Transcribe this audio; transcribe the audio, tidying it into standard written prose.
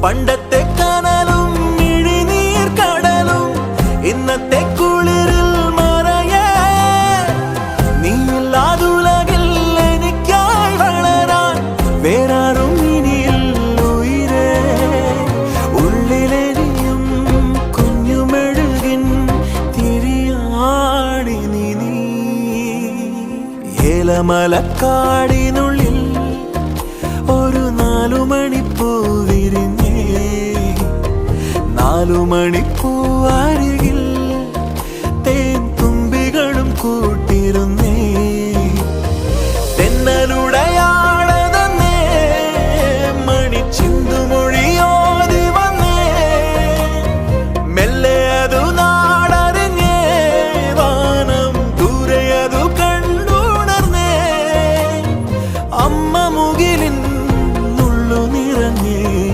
പണ്ടത്തെ കനലും ഇഴിനീർ കടലും ഇന്നത്തെ കുളിരിൽ മറയേ നീയില്ലാതുലകിൽ എനിക്കായി വളരാൻ വേറാരും ഇനിയില്ല ഉയിരേ ഉള്ളിലെരിയും കുഞ്ഞുമെഴുകിൻ തിരിയാടി നീ ഏലമലക്കാടിനുള്ളിൽ ഒരു 4 മണിപ്പൂ വിരിഞ്ഞേ 4 മണിപ്പൂവായി